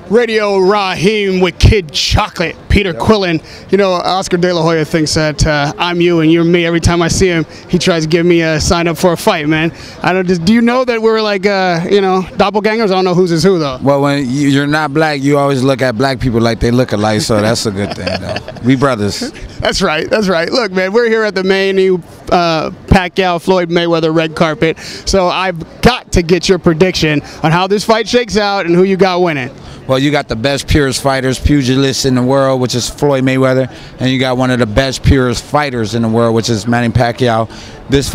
Radio Raheem with Kid Chocolate, Peter Quillin. You know, Oscar De La Hoya thinks that I'm you and you're me. Every time I see him, he tries to give me a sign up for a fight, man. I don't. Do you know that we're like, you know, doppelgangers? I don't know who's is who though. Well, when you're not black, you always look at black people like they look alike, so that's a good thing, though. We brothers. That's right. That's right. Look, man, we're here at the Manny Pacquiao Floyd Mayweather red carpet, so I've got to get your prediction on how this fight shakes out and who you got winning. Well, you got the best purest fighters, pugilists in the world, which is Floyd Mayweather, and you got one of the best purest fighters in the world, which is Manny Pacquiao. This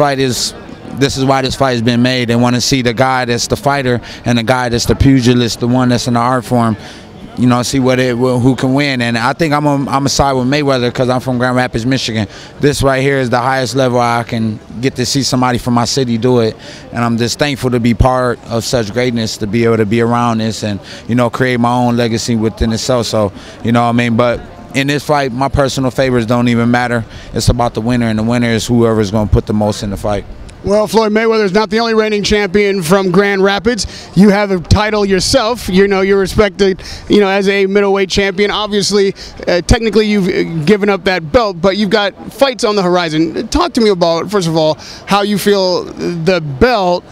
is why this fight has been made. They want to see the guy that's the fighter and the guy that's the pugilist, the one that's in the art form. You know, see who can win. And I think I'm a side with Mayweather because I'm from Grand Rapids, Michigan. This right here is the highest level I can get to see somebody from my city do it. And I'm just thankful to be part of such greatness, to be able to be around this and, you know, create my own legacy within itself. So, you know what I mean? But in this fight, my personal favorites don't even matter. It's about the winner, and the winner is whoever's going to put the most in the fight. Well, Floyd Mayweather is not the only reigning champion from Grand Rapids. You have a title yourself. You know, you're respected, you know, as a middleweight champion. Obviously, technically you've given up that belt, but you've got fights on the horizon. Talk to me about, first of all, how you feel the belt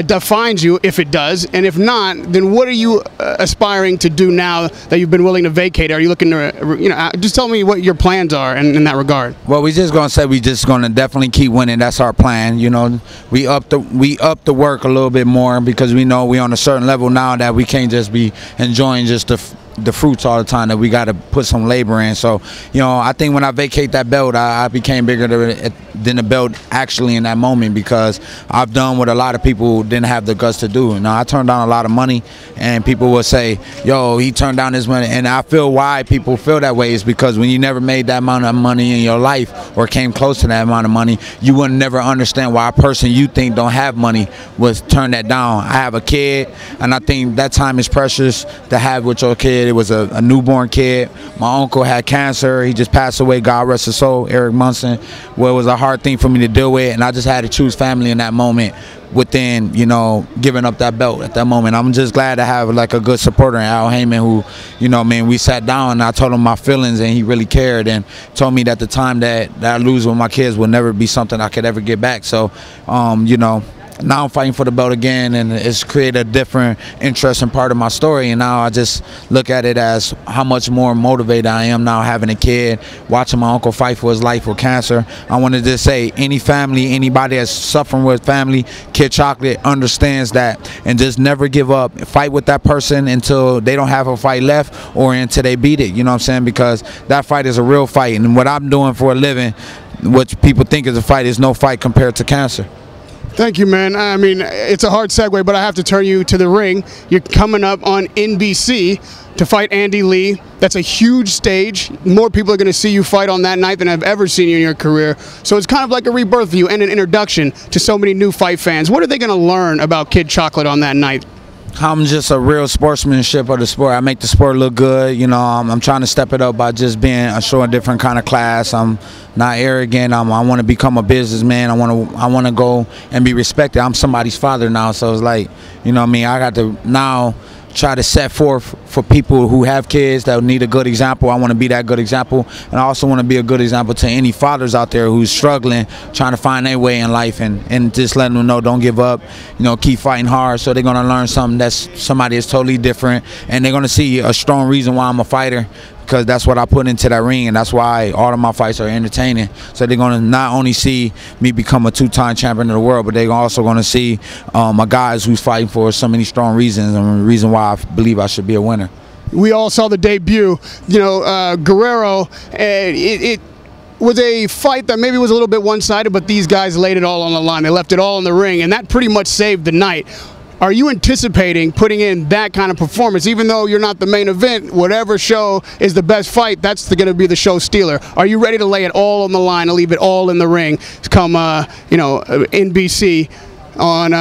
defines you, if it does, and if not, then what are you aspiring to do now that you've been willing to vacate? Are you looking to, you know, just tell me what your plans are in that regard. Well, we just gonna say we just gonna definitely keep winning. That's our plan. You know, we up the work a little bit more because we know we on a certain level now that we can't just be enjoying just the fruits all the time, that we got to put some labor in. So, you know, I think when I vacate that belt, I became bigger than the belt actually in that moment, because I've done what a lot of people didn't have the guts to do. Now, I turned down a lot of money, and people will say, yo, he turned down his money. And I feel why people feel that way is because when you never made that amount of money in your life or came close to that amount of money, you would never understand why a person you think don't have money would turn that down. I have a kid, and I think that time is precious to have with your kid. It was a newborn kid. My uncle had cancer. He just passed away, God rest his soul, Eric Munson. Well, it was a hard thing for me to deal with, and I just had to choose family in that moment within, you know, giving up that belt at that moment. I'm just glad to have like a good supporter in Al Heyman who, you know, man, we sat down and I told him my feelings, and he really cared and told me that the time that I lose with my kids will never be something I could ever get back. So, you know, now I'm fighting for the belt again, and it's created a different, interesting part of my story. And now I just look at it as how much more motivated I am now having a kid, watching my uncle fight for his life with cancer. I wanted to say, any family, anybody that's suffering with family, Kid Chocolate understands that, and just never give up. Fight with that person until they don't have a fight left or until they beat it. You know what I'm saying? Because that fight is a real fight, and what I'm doing for a living, what people think is a fight, is no fight compared to cancer. Thank you, man. I mean, it's a hard segue, but I have to turn you to the ring. You're coming up on NBC to fight Andy Lee. That's a huge stage. More people are going to see you fight on that night than I've ever seen you in your career. So it's kind of like a rebirth for you and an introduction to so many new fight fans. What are they going to learn about Kid Chocolate on that night? I'm just a real sportsmanship of the sport. I make the sport look good. You know, I'm trying to step it up by just showing a different kind of class. I'm not arrogant. I want to become a businessman. I want to go and be respected. I'm somebody's father now, so it's like, you know what I mean, I got to now try to set forth for people who have kids that need a good example. I want to be that good example, and I also want to be a good example to any fathers out there who's struggling, trying to find their way in life, and just letting them know, don't give up, you know, keep fighting hard. So they're going to learn something that's somebody is totally different, and they're going to see a strong reason why I'm a fighter, because that's what I put into that ring, and that's why all of my fights are entertaining. So they're going to not only see me become a two-time champion of the world, but they're also going to see a guy who's fighting for so many strong reasons, and the reason why I believe I should be a winner. We all saw the debut, you know, Guerrero, and it was a fight that maybe was a little bit one-sided, but these guys laid it all on the line. They left it all in the ring, and that pretty much saved the night. Are you anticipating putting in that kind of performance, even though you're not the main event? Whatever show is the best fight, that's going to be the show stealer. Are you ready to lay it all on the line and leave it all in the ring come, you know, NBC on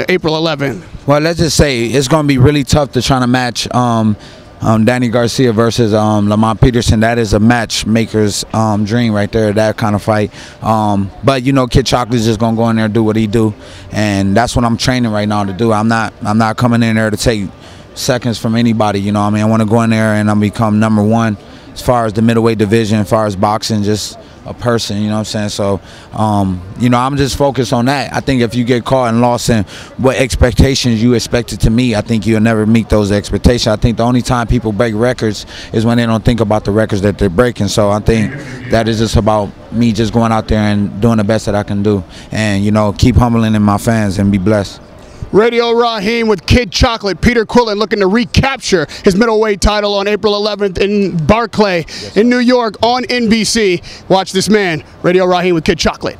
April 11th? Well, let's just say it's going to be really tough to try to match Danny Garcia versus Lamont Peterson. That is a matchmaker's dream right there, that kind of fight. But you know, Kid Chocolate is just gonna go in there and do what he do, and that's what I'm training right now to do. I'm not coming in there to take seconds from anybody. You know what I mean? I want to go in there and I'm become #1 as far as the middleweight division, as far as boxing, just a person, you know what I'm saying? So, you know, I'm just focused on that. I think if you get caught and lost in what expectations you expected to meet, I think you'll never meet those expectations. I think the only time people break records is when they don't think about the records that they're breaking. So I think that is just about me just going out there and doing the best that I can do. And, you know, keep humbling in my fans and be blessed. Radio Raheem with Kid Chocolate. Peter Quillin looking to recapture his middleweight title on April 11th in Barclay in New York on NBC. Watch this man, Radio Raheem with Kid Chocolate.